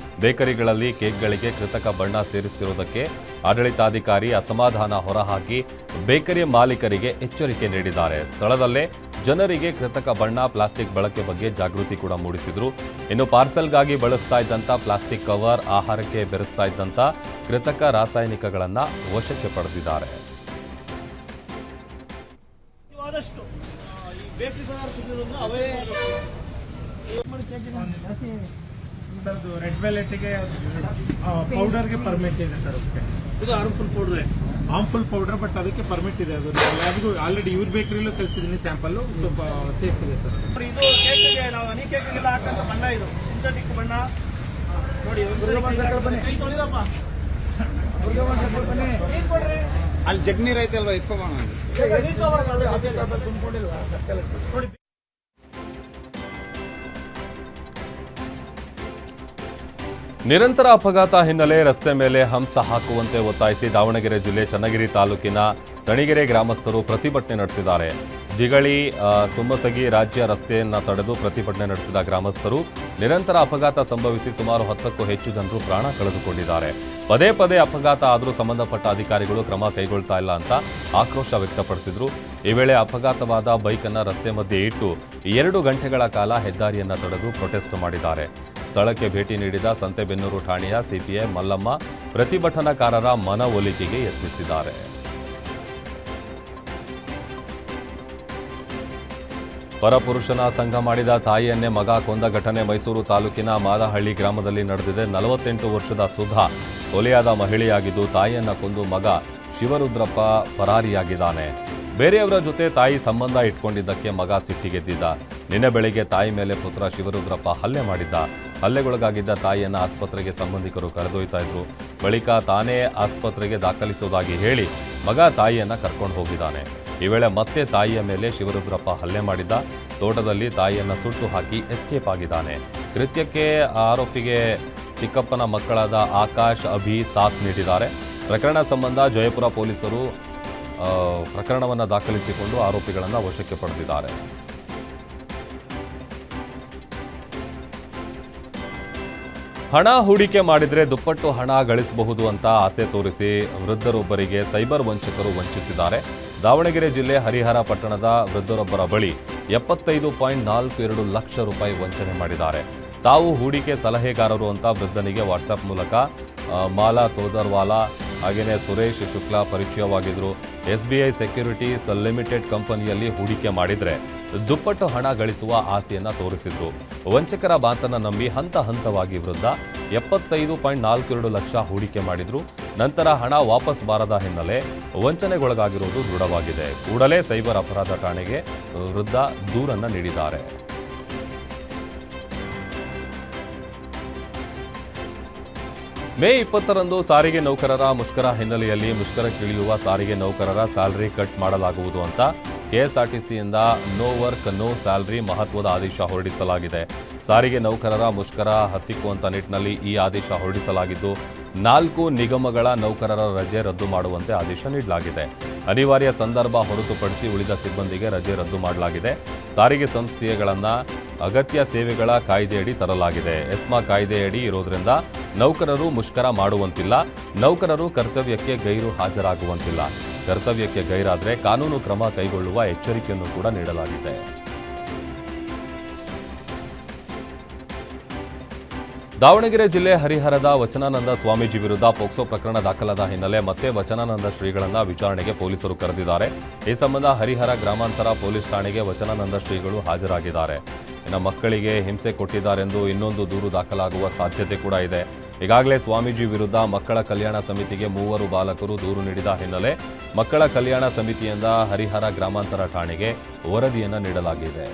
ಬೇಕರಿಗಳಲ್ಲಿ ಕೇಕ್ಗಳಿಗೆ ಕೃತಕ ಬಣ್ಣ ಸೇರಿಸುತ್ತಿರುವುದಕ್ಕೆ ಆಡಳಿತಾಧಿಕಾರಿ ಅಸಮಾಧಾನ ಹೊರಹಾಕಿ ಬೇಕರಿ ಮಾಲೀಕರಿಗೆ ಎಚ್ಚರಿಕೆ ನೀಡಿದ್ದಾರೆ. ಸ್ಥಳದಲ್ಲೇ ಜನರಿಗೆ ಕೃತಕ ಬಣ್ಣ, ಪ್ಲಾಸ್ಟಿಕ್ ಬಳಕೆ ಬಗ್ಗೆ ಜಾಗೃತಿ ಕೂಡ ಮೂಡಿಸಿದ್ರು. ಇನ್ನು ಪಾರ್ಸೆಲ್ಗಾಗಿ ಬಳಸ್ತಾ ಇದ್ದಂಥ ಪ್ಲಾಸ್ಟಿಕ್ ಕವರ್, ಆಹಾರಕ್ಕೆ ಬೆರೆಸ್ತಾ ಇದ್ದಂಥ ಕೃತಕ ರಾಸಾಯನಿಕಗಳನ್ನು ವಶಕ್ಕೆ ಪಡೆದಿದ್ದಾರೆ. ಸರ್ ಅದು ರೆಡ್ ವೆಲ್ವೆಟ್ಗೆ ಪೌಡರ್ಗೆ ಪರ್ಮಿಟ್ ಇದೆ ಸರ್. ಇದು ಹಾರ್ಮ್ಫುಲ್ ಪೌಡರ್ ಬಟ್ ಅದಕ್ಕೆ ಪರ್ಮಿಟ್ ಇದೆ. ಅದು ಲ್ಯಾಬ್ಗೂ ಆಲ್ರೆಡಿ ಇವ್ರ ಬೇಕರಿಲೂ ಕಳಿಸಿದ್ದೀನಿ ಸ್ಯಾಂಪಲ್, ಸ್ವಲ್ಪ ಸೇಫ್ ಇದೆ ಸರ್. ಇದು ಕೇಕಿಗೆ ನಾವು ಹನಿ ಕೇಕಿಗೆಲ್ಲ ಹಾಕಂತ ಬಣ್ಣ, ಇದು ಸಿಂಥೆಟಿಕ್ ಬಣ್ಣ ನೋಡಿ. ಕೈ ತೊಳಿರಪ್ಪ, ಅಲ್ಲಿ ಜಗ್ನೀರ್ ಐತಲ್ವಾ, ಎತ್ಕೊಂಬೋಣ. ತುಂಬಿಕೊಂಡಿಲ್ವಾ ನೋಡಿ. ನಿರಂತರ ಅಪಘಾತ ಹಿನ್ನೆಲೆ ರಸ್ತೆ ಮೇಲೆ ಹಂಸ ಹಾಕುವಂತೆ ಒತ್ತಾಯಿಸಿ ದಾವಣಗೆರೆ ಜಿಲ್ಲೆ ಚನ್ನಗಿರಿ ತಾಲೂಕಿನ ತಣಿಗೆರೆ ಗ್ರಾಮಸ್ಥರು ಪ್ರತಿಭಟನೆ ನಡೆಸಿದ್ದಾರೆ. ಜಿಗಳಿ ಸುಮ್ಮಸಗಿ ರಾಜ್ಯ ರಸ್ತೆಯನ್ನು ತಡೆದು ಪ್ರತಿಭಟನೆ ನಡೆಸಿದ ಗ್ರಾಮಸ್ಥರು ನಿರಂತರ ಅಪಘಾತ ಸಂಭವಿಸಿ ಸುಮಾರು 10ಕ್ಕೂ ಹೆಚ್ಚು ಜನರು ಪ್ರಾಣ ಕಳೆದುಕೊಂಡಿದ್ದಾರೆ. ಪದೇ ಪದೇ ಅಪಘಾತ ಆದರೂ ಸಂಬಂಧಪಟ್ಟ ಅಧಿಕಾರಿಗಳು ಕ್ರಮ ಕೈಗೊಳ್ತಾ ಇಲ್ಲ ಅಂತ ಆಕ್ರೋಶ ವ್ಯಕ್ತಪಡಿಸಿದ್ರು. ಈ ವೇಳೆ ಅಪಘಾತವಾದ ಬೈಕನ್ನು ರಸ್ತೆ ಮಧ್ಯೆ ಇಟ್ಟು 2 ಗಂಟೆಗಳ ಕಾಲ ಹೆದ್ದಾರಿಯನ್ನು ತಡೆದು ಪ್ರೊಟೆಸ್ಟ್ ಮಾಡಿದ್ದಾರೆ. ಸ್ಥಳಕ್ಕೆ ಭೇಟಿ ನೀಡಿದ ಸಂತೆಬೆನ್ನೂರು ಠಾಣೆಯ ಸಿಪಿಐ ಮಲ್ಲಮ್ಮ ಪ್ರತಿಭಟನಾಕಾರರ ಮನವೊಲಿಕೆಗೆ ಯತ್ನಿಸಿದ್ದಾರೆ. ಪರಪುರುಷನ ಸಂಘ ಮಾಡಿದ ತಾಯಿಯನ್ನೇ ಮಗ ಕೊಂದ ಘಟನೆ ಮೈಸೂರು ತಾಲೂಕಿನ ಮಾದಹಳ್ಳಿ ಗ್ರಾಮದಲ್ಲಿ ನಡೆದಿದೆ. 48 ವರ್ಷದ ಸುಧಾ ಕೊಲೆಯಾದ ಮಹಿಳೆಯಾಗಿದ್ದು, ತಾಯಿಯನ್ನ ಕೊಂದು ಮಗ ಶಿವರುದ್ರಪ್ಪ ಪರಾರಿಯಾಗಿದ್ದಾನೆ. ಬೇರೆಯವರ ಜೊತೆ ತಾಯಿ ಸಂಬಂಧ ಇಟ್ಕೊಂಡಿದ್ದಕ್ಕೆ ಮಗ ಸಿಟ್ಟಿಗೆದ್ದಿದ್ದ. ನಿನ್ನೆ ಬೆಳಿಗ್ಗೆ ತಾಯಿ ಮೇಲೆ ಪುತ್ರ ಶಿವರುದ್ರಪ್ಪ ಹಲ್ಲೆ ಮಾಡಿದ್ದ. ಹಲ್ಲೆಗೊಳಗಾಗಿದ್ದ ತಾಯಿಯನ್ನು ಆಸ್ಪತ್ರೆಗೆ ಸಂಬಂಧಿಕರು ಕರೆದೊಯ್ತಾ ಇದ್ರು. ಬಳಿಕ ತಾನೇ ಆಸ್ಪತ್ರೆಗೆ ದಾಖಲಿಸುವುದಾಗಿ ಹೇಳಿ ಮಗ ತಾಯಿಯನ್ನ ಕರ್ಕೊಂಡು ಹೋಗಿದ್ದಾನೆ. ಈ ವೇಳೆ ಮತ್ತೆ ತಾಯಿಯ ಮೇಲೆ ಶಿವರುದ್ರಪ್ಪ ಹಲ್ಲೆ ಮಾಡಿದ್ದ. ತೋಟದಲ್ಲಿ ತಾಯಿಯನ್ನ ಸುಟ್ಟು ಹಾಕಿ ಎಸ್ಕೇಪ್ ಆಗಿದ್ದಾನೆ. ಕೃತ್ಯಕ್ಕೆ ಆರೋಪಿಗೆ ಚಿಕ್ಕಪ್ಪನ ಮಕ್ಕಳಾದ ಆಕಾಶ್, ಅಭಿ ಸಾಥ್ ನೀಡಿದ್ದಾರೆ. ಪ್ರಕರಣ ಸಂಬಂಧ ಜಯಪುರ ಪೊಲೀಸರು ಪ್ರಕರಣವನ್ನು ದಾಖಲಿಸಿಕೊಂಡು ಆರೋಪಿಗಳನ್ನು ವಶಕ್ಕೆ ಪಡೆದಿದ್ದಾರೆ. ಹಣ ಹೂಡಿಕೆ ಮಾಡಿದರೆ ದುಪ್ಪಟ್ಟು ಹಣ ಗಳಿಸಬಹುದು ಅಂತ ಆಸೆ ತೋರಿಸಿ ವೃದ್ಧರೊಬ್ಬರಿಗೆ ಸೈಬರ್ ವಂಚಕರು ವಂಚಿಸಿದ್ದಾರೆ. ದಾವಣಗೆರೆ ಜಿಲ್ಲೆ ಹರಿಹರ ಪಟ್ಟಣದ ವೃದ್ಧರೊಬ್ಬರ ಬಳಿ 75.42 ಲಕ್ಷ ರೂಪಾಯಿ ವಂಚನೆ ಮಾಡಿದ್ದಾರೆ. ತಾವು ಹೂಡಿಕೆ ಸಲಹೆಗಾರರು ಅಂತ ವೃದ್ಧನಿಗೆ ವಾಟ್ಸಪ್ ಮೂಲಕ ಮಾಲಾ ತೋದರ್ವಾಲಾ ಹಾಗೆಯೇ ಸುರೇಶ್ ಶುಕ್ಲಾ ಪರಿಚಯವಾಗಿದ್ದರು. SBI ಸೆಕ್ಯೂರಿಟೀಸ್ ಲಿಮಿಟೆಡ್ ಕಂಪನಿಯಲ್ಲಿ ಹೂಡಿಕೆ ಮಾಡಿದರೆ ದುಪ್ಪಟ್ಟು ಹಣ ಗಳಿಸುವ ಆಸೆಯನ್ನು ತೋರಿಸಿದ್ರು. ವಂಚಕರ ಮಾತನ್ನು ನಂಬಿ ಹಂತ ಹಂತವಾಗಿ ವೃದ್ಧ 75.42 ಲಕ್ಷ ಹೂಡಿಕೆ ಮಾಡಿದ್ರು. ನಂತರ ಹಣ ವಾಪಸ್ ಬಾರದ ಹಿನ್ನೆಲೆ ವಂಚನೆಗೊಳಗಾಗಿರುವುದು ದೃಢವಾಗಿದೆ. ಕೂಡಲೇ ಸೈಬರ್ ಅಪರಾಧ ಠಾಣೆಗೆ ವೃದ್ಧ ದೂರನ್ನು ನೀಡಿದ್ದಾರೆ. ಮೇ 20ರಂದು ಸಾರಿಗೆ ನೌಕರರ ಮುಷ್ಕರ ಹಿನ್ನೆಲೆಯಲ್ಲಿ ಮುಷ್ಕರಕ್ಕಿಳಿಯುವ ಸಾರಿಗೆ ನೌಕರರ ಸ್ಯಾಲರಿ ಕಟ್ ಮಾಡಲಾಗುವುದು ಅಂತ ಕೆಎಸ್ಆರ್ಟಿಸಿಯಿಂದ ನೋ ವರ್ಕ್ ನೋ ಸ್ಯಾಲರಿ ಮಹತ್ವದ ಆದೇಶ ಹೊರಡಿಸಲಾಗಿದೆ. ಸಾರಿಗೆ ನೌಕರರ ಮುಷ್ಕರ ಹತ್ತಿಕ್ಕುವಂತ ನಿಟ್ಟಿನಲ್ಲಿ ಈ ಆದೇಶ ಹೊರಡಿಸಲಾಗಿದ್ದು, 4 ನಿಗಮಗಳ ನೌಕರರ ರಜೆ ರದ್ದು ಮಾಡುವಂತೆ ಆದೇಶ ನೀಡಲಾಗಿದೆ. ಅನಿವಾರ್ಯ ಸಂದರ್ಭ ಹೊರತುಪಡಿಸಿ ಉಳಿದ ಸಿಬ್ಬಂದಿಗೆ ರಜೆ ರದ್ದು ಮಾಡಲಾಗಿದೆ. ಸಾರಿಗೆ ಸಂಸ್ಥೆಗಳನ್ನು ಅಗತ್ಯ ಸೇವೆಗಳ ಕಾಯ್ದೆಯಡಿ ತರಲಾಗಿದೆ. ಎಸ್ಮಾ ಕಾಯ್ದೆಯಡಿ ಇರೋದ್ರಿಂದ ನೌಕರರು ಮುಷ್ಕರ ಮಾಡುವಂತಿಲ್ಲ. ನೌಕರರು ಕರ್ತವ್ಯಕ್ಕೆ ಗೈರು ಹಾಜರಾಗುವಂತಿಲ್ಲ. ಕರ್ತವ್ಯಕ್ಕೆ ಗೈರಾದರೆ ಕಾನೂನು ಕ್ರಮ ಕೈಗೊಳ್ಳುವ ಎಚ್ಚರಿಕೆಯನ್ನು ಕೂಡ ನೀಡಲಾಗಿದೆ. ದಾವಣಗೆರೆ ಜಿಲ್ಲೆ ಹರಿಹರದ ವಚನಾನಂದ ಸ್ವಾಮೀಜಿ ವಿರುದ್ಧ ಪೋಕ್ಸೋ ಪ್ರಕರಣ ದಾಖಲಾದ ಹಿನ್ನೆಲೆ ಮತ್ತೆ ವಚನಾನಂದ ಶ್ರೀಗಳನ್ನು ವಿಚಾರಣೆಗೆ ಪೊಲೀಸರು ಕರೆದಿದ್ದಾರೆ. ಈ ಸಂಬಂಧ ಹರಿಹರ ಗ್ರಾಮಾಂತರ ಪೊಲೀಸ್ ಠಾಣೆಗೆ ವಚನಾನಂದ ಶ್ರೀಗಳು ಹಾಜರಾಗಿದ್ದಾರೆ. ಇನ್ನು ಮಕ್ಕಳಿಗೆ ಹಿಂಸೆ ಕೊಟ್ಟಿದ್ದಾರೆಂದು ಇನ್ನೊಂದು ದೂರು ದಾಖಲಾಗುವ ಸಾಧ್ಯತೆ ಕೂಡ ಇದೆ. ಈಗಾಗಲೇ ಸ್ವಾಮೀಜಿ ವಿರುದ್ಧ ಮಕ್ಕಳ ಕಲ್ಯಾಣ ಸಮಿತಿಗೆ 3 ಬಾಲಕರು ದೂರು ನೀಡಿದ ಹಿನ್ನೆಲೆ ಮಕ್ಕಳ ಕಲ್ಯಾಣ ಸಮಿತಿಯಿಂದ ಹರಿಹರ ಗ್ರಾಮಾಂತರ ಠಾಣೆಗೆ ವರದಿಯನ್ನು ನೀಡಲಾಗಿದೆ.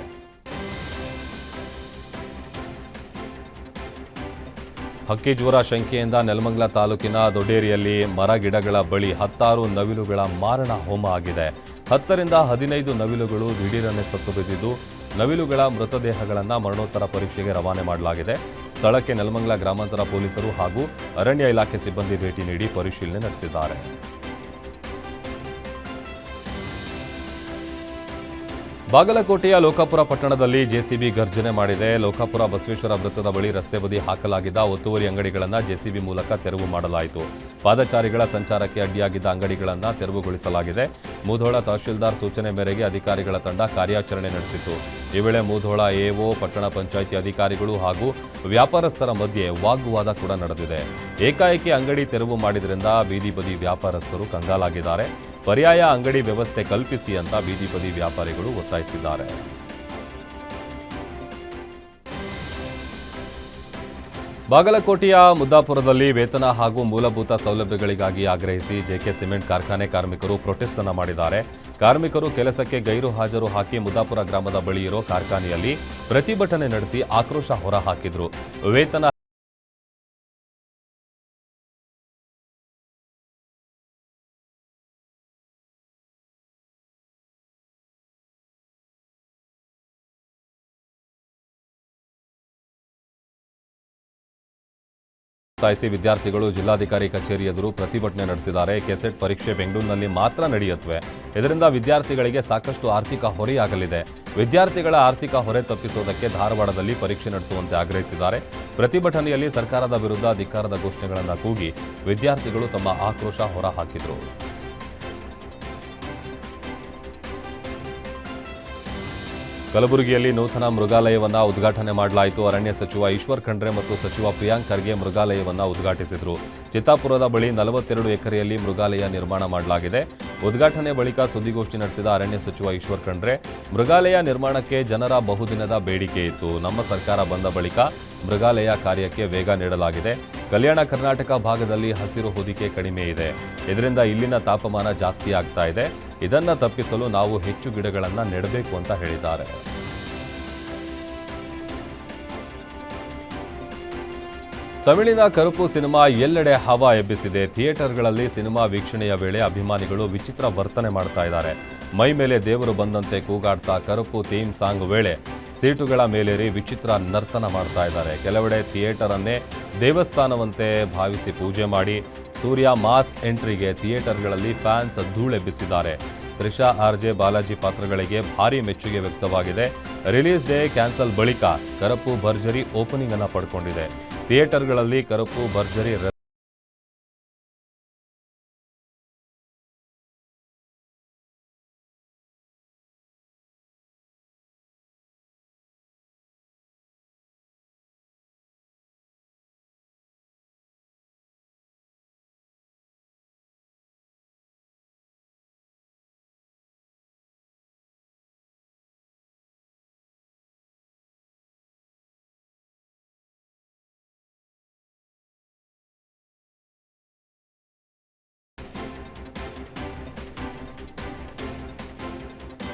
ಹಕ್ಕಿ ಜ್ವರ ಶಂಕೆಯಿಂದ ನೆಲಮಂಗಲ ತಾಲೂಕಿನ ದೊಡ್ಡೇರಿಯಲ್ಲಿ ಮರ ಗಿಡಗಳ ಬಳಿ 10 ನವಿಲುಗಳ ಮಾರಣ ಹೋಮ ಆಗಿದೆ. 10ರಿಂದ 15 ನವಿಲುಗಳು ದಿಢೀರನೆ ಸತ್ತು ಬಿದ್ದಿದ್ದು ನವಿಲುಗಳ ಮೃತದೇಹಗಳನ್ನು ಮರಣೋತ್ತರ ಪರೀಕ್ಷೆಗೆ ರವಾನೆ ಮಾಡಲಾಗಿದೆ. ಸ್ಥಳಕ್ಕೆ ನೆಲಮಂಗಲ ಗ್ರಾಮಾಂತರ ಪೊಲೀಸರು ಹಾಗೂ ಅರಣ್ಯ ಇಲಾಖೆ ಸಿಬ್ಬಂದಿ ಭೇಟಿ ನೀಡಿ ಪರಿಶೀಲನೆ ನಡೆಸಿದ್ದಾರೆ. ಬಾಗಲಕೋಟೆಯ ಲೋಕಾಪುರ ಪಟ್ಟಣದಲ್ಲಿ ಜೆಸಿಬಿ ಗರ್ಜನೆ ಮಾಡಿದೆ. ಲೋಕಾಪುರ ಬಸವೇಶ್ವರ ವೃತ್ತದ ಬಳಿ ರಸ್ತೆ ಬದಿ ಹಾಕಲಾಗಿದ್ದ ಒತ್ತುವರಿ ಅಂಗಡಿಗಳನ್ನು ಜೆಸಿಬಿ ಮೂಲಕ ತೆರವು ಮಾಡಲಾಯಿತು. ಪಾದಚಾರಿಗಳ ಸಂಚಾರಕ್ಕೆ ಅಡ್ಡಿಯಾಗಿದ್ದ ಅಂಗಡಿಗಳನ್ನು ತೆರವುಗೊಳಿಸಲಾಗಿದೆ. ಮುಧೋಳ ತಹಶೀಲ್ದಾರ್ ಸೂಚನೆ ಮೇರೆಗೆ ಅಧಿಕಾರಿಗಳ ತಂಡ ಕಾರ್ಯಾಚರಣೆ ನಡೆಸಿತು. ಈ ವೇಳೆ ಮುಧೋಳ ಎಒ, ಪಟ್ಟಣ ಪಂಚಾಯಿತಿ ಅಧಿಕಾರಿಗಳು ಹಾಗೂ ವ್ಯಾಪಾರಸ್ಥರ ಮಧ್ಯೆ ವಾಗ್ವಾದ ಕೂಡ ನಡೆದಿದೆ. ಏಕಾಏಕಿ ಅಂಗಡಿ ತೆರವು ಮಾಡಿದ್ರಿಂದ ಬೀದಿ ಬದಿ ವ್ಯಾಪಾರಸ್ಥರು ಕಂಗಾಲಾಗಿದ್ದಾರೆ. ಪರ್ಯಾಯ ಅಂಗಡಿ ವ್ಯವಸ್ಥೆ ಕಲ್ಪಿಸಿ ಅಂತ ಬೀದಿ ಬದಿ ವ್ಯಾಪಾರಿಗಳು ಒತ್ತಾಯಿಸಿದ್ದಾರೆ. ಬಾಗಲಕೋಟೆಯ ಮುದ್ದಾಪುರದಲ್ಲಿ ವೇತನ ಹಾಗೂ ಮೂಲಭೂತ ಸೌಲಭ್ಯಗಳಿಗಾಗಿ ಆಗ್ರಹಿಸಿ ಜೆಕೆ ಸಿಮೆಂಟ್ ಕಾರ್ಖಾನೆ ಕಾರ್ಮಿಕರು ಪ್ರೊಟೆಸ್ಟ್ ಅನ್ನು ಮಾಡಿದ್ದಾರೆ. ಕಾರ್ಮಿಕರು ಕೆಲಸಕ್ಕೆ ಗೈರು ಹಾಜರು ಹಾಕಿ ಮುದ್ದಾಪುರ ಗ್ರಾಮದ ಬಳಿ ಇರೋ ಕಾರ್ಖಾನೆಯಲ್ಲಿ ಪ್ರತಿಭಟನೆ ನಡೆಸಿ ಆಕ್ರೋಶ ಹೊರಹಾಕಿದ್ರು. ವೇತನ ಒತ್ತಾಯಿಸಿ ವಿದ್ಯಾರ್ಥಿಗಳು ಜಿಲ್ಲಾಧಿಕಾರಿ ಕಚೇರಿ ಎದುರು ಪ್ರತಿಭಟನೆ ನಡೆಸಿದ್ದಾರೆ. ಕೆಸೆಟ್ ಪರೀಕ್ಷೆ ಬೆಂಗಳೂರಿನಲ್ಲಿ ಮಾತ್ರ ನಡೆಯುತ್ತವೆ. ಇದರಿಂದ ವಿದ್ಯಾರ್ಥಿಗಳಿಗೆ ಸಾಕಷ್ಟು ಆರ್ಥಿಕ ಹೊರೆಯಾಗಲಿದೆ. ವಿದ್ಯಾರ್ಥಿಗಳ ಆರ್ಥಿಕ ಹೊರೆ ತಪ್ಪಿಸುವುದಕ್ಕೆ ಧಾರವಾಡದಲ್ಲಿ ಪರೀಕ್ಷೆ ನಡೆಸುವಂತೆ ಆಗ್ರಹಿಸಿದ್ದಾರೆ. ಪ್ರತಿಭಟನೆಯಲ್ಲಿ ಸರ್ಕಾರದ ವಿರುದ್ಧ ಧಿಕ್ಕಾರದ ಘೋಷಣೆಗಳನ್ನು ಕೂಗಿ ವಿದ್ಯಾರ್ಥಿಗಳು ತಮ್ಮ ಆಕ್ರೋಶ ಹೊರಹಾಕಿದರು. ಕಲಬುರಗಿಯಲ್ಲಿ ನೂತನ ಮೃಗಾಲಯವನ್ನು ಉದ್ಘಾಟನೆ ಮಾಡಲಾಯಿತು. ಅರಣ್ಯ ಸಚಿವ ಈಶ್ವರ್ ಖಂಡ್ರೆ ಮತ್ತು ಸಚಿವ ಪ್ರಿಯಾಂಕ್ ಖರ್ಗೆ ಮೃಗಾಲಯವನ್ನು ಉದ್ಘಾಟಿಸಿದರು. ಚಿತ್ತಾಪುರದ ಬಳಿ 42 ಎಕರೆಯಲ್ಲಿ ಮೃಗಾಲಯ ನಿರ್ಮಾಣ ಮಾಡಲಾಗಿದೆ. ಉದ್ಘಾಟನೆ ಬಳಿಕ ಸುದ್ದಿಗೋಷ್ಠಿ ನಡೆಸಿದ ಅರಣ್ಯ ಸಚಿವ ಈಶ್ವರ್ ಖಂಡ್ರೆ, ಮೃಗಾಲಯ ನಿರ್ಮಾಣಕ್ಕೆ ಜನರ ಬಹುದಿನದ ಬೇಡಿಕೆ ಇತ್ತು. ನಮ್ಮ ಸರ್ಕಾರ ಬಂದ ಬಳಿಕ ಮೃಗಾಲಯ ಕಾರ್ಯಕ್ಕೆ ವೇಗ ನೀಡಲಾಗಿದೆ. ಕಲ್ಯಾಣ ಕರ್ನಾಟಕ ಭಾಗದಲ್ಲಿ ಹಸಿರು ಹೊದಿಕೆ ಕಡಿಮೆ ಇದೆ. ಇದರಿಂದ ಇಲ್ಲಿನ ತಾಪಮಾನ ಜಾಸ್ತಿ ಆಗ್ತಾ ಇದೆ. ಇದನ್ನು ತಪ್ಪಿಸಲು ನಾವು ಹೆಚ್ಚು ಗಿಡಗಳನ್ನು ನೆಡಬೇಕು ಅಂತ ಹೇಳಿದ್ದಾರೆ. ತಮಿಳಿನ ಕರುಪು ಸಿನಿಮಾ ಎಲ್ಲೆಡೆ ಹವಾ ಎಬ್ಬಿಸಿದೆ. ಥಿಯೇಟರ್ಗಳಲ್ಲಿ ಸಿನಿಮಾ ವೀಕ್ಷಣೆಯ ವೇಳೆ ಅಭಿಮಾನಿಗಳು ವಿಚಿತ್ರ ವರ್ತನೆ ಮಾಡ್ತಾ ಇದ್ದಾರೆ. ಮೈ ಮೇಲೆ ದೇವರು ಬಂದಂತೆ ಕೂಗಾಡ್ತಾ ಕರುಪು ಥೀಮ್ ಸಾಂಗ್ ವೇಳೆ ಸೀಟುಗಳ ಮೇಲೇರಿ ವಿಚಿತ್ರ ನರ್ತನ ಮಾಡ್ತಾ ಇದ್ದಾರೆ. ಕೆಲವೆಡೆ ಥಿಯೇಟರ್ ಅನ್ನೇ ದೇವಸ್ಥಾನವಂತೆ ಭಾವಿಸಿ ಪೂಜೆ ಮಾಡಿ ಸೂರ್ಯ ಮಾಸ್ ಎಂಟ್ರಿಗೆ ಥಿಯೇಟರ್ಗಳಲ್ಲಿ ಫ್ಯಾನ್ಸ್ ಧೂಳೆಬ್ಬಿಸಿದ್ದಾರೆ. ತ್ರಿಷಾ, ಆರ್ಜೆ ಬಾಲಾಜಿ ಪಾತ್ರಗಳಿಗೆ ಭಾರಿ ಮೆಚ್ಚುಗೆ ವ್ಯಕ್ತವಾಗಿದೆ. ರಿಲೀಸ್ ಡೇ ಕ್ಯಾನ್ಸಲ್ ಬಳಿಕ ಕರುಪು ಭರ್ಜರಿ ಓಪನಿಂಗ್ ಅನ್ನು ಪಡ್ಕೊಂಡಿದೆ. ಥಿಯೇಟರ್ಗಳಲ್ಲಿ ಕರುಪು ಭರ್ಜರಿ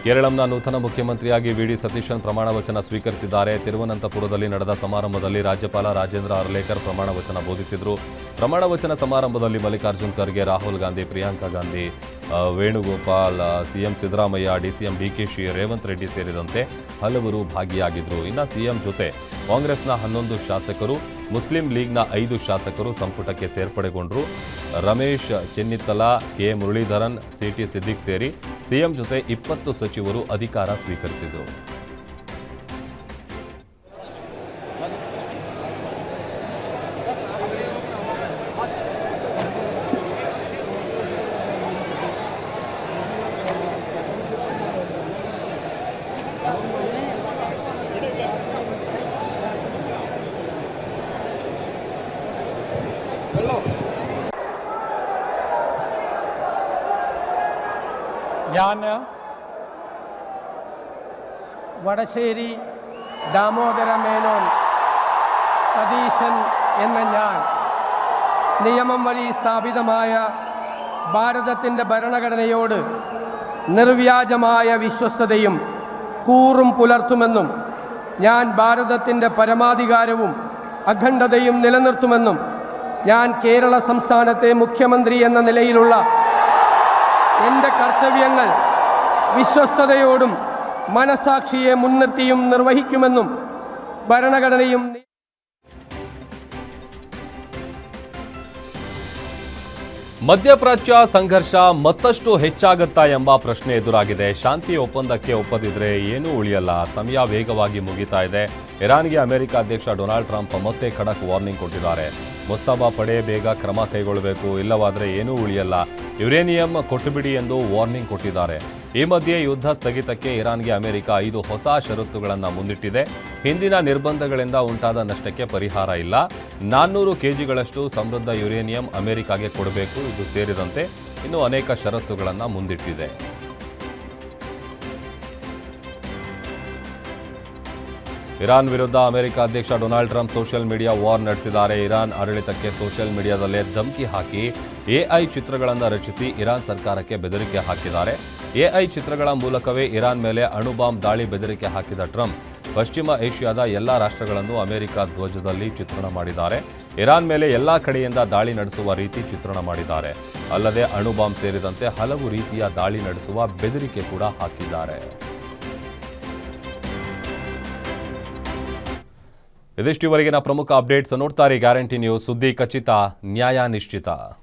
ಕೇರಳಂನ ನೂತನ ಮುಖ್ಯಮಂತ್ರಿಯಾಗಿ ವಿ.ಡಿ. ಸತೀಶನ್ ಪ್ರಮಾಣ ವಚನ ಸ್ವೀಕರಿಸಿದ್ದಾರೆ. ತಿರುವನಂತಪುರದಲ್ಲಿ ನಡೆದ ಸಮಾರಂಭದಲ್ಲಿ ರಾಜ್ಯಪಾಲ ರಾಜೇಂದ್ರ ಅರ್ಲೇಕರ್ ಪ್ರಮಾಣ ವಚನ ಬೋಧಿಸಿದರು. ಪ್ರಮಾಣ ವಚನ ಸಮಾರಂಭದಲ್ಲಿ ಮಲ್ಲಿಕಾರ್ಜುನ್ ಖರ್ಗೆ, ರಾಹುಲ್ ಗಾಂಧಿ, ಪ್ರಿಯಾಂಕಾ ಗಾಂಧಿ, ವೇಣುಗೋಪಾಲ್, ಸಿಎಂ ಸಿದ್ದರಾಮಯ್ಯ, ಡಿಸಿಎಂ ಡಿಕೆಶಿ, ರೇವಂತ್ ರೆಡ್ಡಿ ಸೇರಿದಂತೆ ಹಲವರು ಭಾಗಿಯಾಗಿದ್ದರು. ಇನ್ನು ಸಿಎಂ ಜೊತೆ ಕಾಂಗ್ರೆಸ್ನ 11 ಶಾಸಕರು, ಮುಸ್ಲಿಂ ಲೀಗ್ನ 5 ಶಾಸಕರು ಸಂಪುಟಕ್ಕೆ ಸೇರ್ಪಡೆಗೊಂಡರು. ರಮೇಶ್ ಚೆನ್ನಿತ್ತಲ, ಕೆ ಮುರಳೀಧರನ್, ಸಿಟಿ ಸಿದ್ದಿಕ್ ಸೇರಿ ಸಿಎಂ ಜೊತೆ 20 ಸಚಿವರು ಅಧಿಕಾರ ಸ್ವೀಕರಿಸಿದರು. ഞാൻ വടശ്ശേരി ദാമോദര മേനോൻ സതീശൻ എന്ന ഞാൻ നിയമം വഴി സ്ഥാപിതമായ ഭാരതത്തിൻ്റെ ഭരണഘടനയോട് നിർവ്യാജമായ വിശ്വസ്തതയും കൂറും പുലർത്തുമെന്നും ഞാൻ ഭാരതത്തിൻ്റെ പരമാധികാരവും അഖണ്ഡതയും നിലനിർത്തുമെന്നും ഞാൻ കേരള സംസ്ഥാനത്തെ മുഖ്യമന്ത്രി എന്ന നിലയിലുള്ള എൻ്റെ കർത്തവ്യങ്ങൾ വിശ്വസ്തയോടും മനസാക്ഷിയെ മുൻനിർത്തിയും നിർവഹിക്കുമെന്നും ഭരണഘടനയും ಮಧ್ಯಪ್ರಾಚ್ಯ ಸಂಘರ್ಷ ಮತ್ತಷ್ಟು ಹೆಚ್ಚಾಗುತ್ತಾ ಎಂಬ ಪ್ರಶ್ನೆ ಎದುರಾಗಿದೆ. ಶಾಂತಿ ಒಪ್ಪಂದಕ್ಕೆ ಒಪ್ಪದಿದ್ರೆ ಏನೂ ಉಳಿಯಲ್ಲ. ಸಮಯ ವೇಗವಾಗಿ ಮುಗಿತಾ ಇದೆ. ಇರಾನ್ಗೆ ಅಮೆರಿಕ ಅಧ್ಯಕ್ಷ ಡೊನಾಲ್ಡ್ ಟ್ರಂಪ್ ಮತ್ತೆ ಖಡಕ್ ವಾರ್ನಿಂಗ್ ಕೊಟ್ಟಿದ್ದಾರೆ. ಮುಸ್ತಬಾ ಪಡೆ ಬೇಗ ಕ್ರಮ ಕೈಗೊಳ್ಳಬೇಕು, ಇಲ್ಲವಾದರೆ ಏನೂ ಉಳಿಯಲ್ಲ. ಯುರೇನಿಯಂ ಕೊಟ್ಟುಬಿಡಿ ಎಂದು ವಾರ್ನಿಂಗ್ ಕೊಟ್ಟಿದ್ದಾರೆ. ಈ ಮಧ್ಯೆ ಯುದ್ಧ ಸ್ಥಗಿತಕ್ಕೆ ಇರಾನ್ಗೆ ಅಮೆರಿಕ 5 ಹೊಸ ಷರತ್ತುಗಳನ್ನು ಮುಂದಿಟ್ಟಿದೆ. ಹಿಂದಿನ ನಿರ್ಬಂಧಗಳಿಂದ ಉಂಟಾದ ನಷ್ಟಕ್ಕೆ ಪರಿಹಾರ ಇಲ್ಲ. 400 ಕೆಜಿಗಳಷ್ಟು ಸಮೃದ್ಧ ಯುರೇನಿಯಂ ಅಮೆರಿಕಾಗೆ ಕೊಡಬೇಕು. ಇದು ಸೇರಿದಂತೆ ಇನ್ನೂ ಅನೇಕ ಷರತ್ತುಗಳನ್ನು ಮುಂದಿಟ್ಟಿದೆ. ಇರಾನ್ ವಿರುದ್ಧ ಅಮೆರಿಕ ಅಧ್ಯಕ್ಷ Donald Trump social media war ನಡೆಸಿದ್ದಾರೆ. ಇರಾನ್ ಆಡಳಿತಕ್ಕೆ ಸೋಷಿಯಲ್ ಮೀಡಿಯಾದಲ್ಲೇ ಧಮಕಿ ಹಾಕಿ ಎಐ ಚಿತ್ರಗಳನ್ನು ರಚಿಸಿ ಇರಾನ್ ಸರ್ಕಾರಕ್ಕೆ ಬೆದರಿಕೆ ಹಾಕಿದ್ದಾರೆ. ಎಐ ಚಿತ್ರಗಳ ಮೂಲಕವೇ ಇರಾನ್ ಮೇಲೆ ಅಣುಬಾಂಬ್ ದಾಳಿ ಬೆದರಿಕೆ ಹಾಕಿದ ಟ್ರಂಪ್ ಪಶ್ಚಿಮ ಏಷ್ಯಾದ ಎಲ್ಲ ರಾಷ್ಟ್ರಗಳನ್ನು ಅಮೆರಿಕ ಧ್ವಜದಲ್ಲಿ ಚಿತ್ರಣ ಮಾಡಿದ್ದಾರೆ. ಇರಾನ್ ಮೇಲೆ ಎಲ್ಲ ಕಡೆಯಿಂದ ದಾಳಿ ನಡೆಸುವ ರೀತಿ ಚಿತ್ರಣ ಮಾಡಿದ್ದಾರೆ. ಅಲ್ಲದೆ ಅಣುಬಾಂಬ್ ಸೇರಿದಂತೆ ಹಲವು ರೀತಿಯ ದಾಳಿ ನಡೆಸುವ ಬೆದರಿಕೆ ಕೂಡ ಹಾಕಿದ್ದಾರೆ. ಇದಿಷ್ಟುವರೆಗಿನ ಪ್ರಮುಖ ಅಪ್ಡೇಟ್ಸ್. ನೋಡ್ತಾರೆ ಗ್ಯಾರಂಟಿ ನ್ಯೂಸ್. ಸುದ್ದಿ ಖಚಿತ, ನ್ಯಾಯ ನಿಶ್ಚಿತ.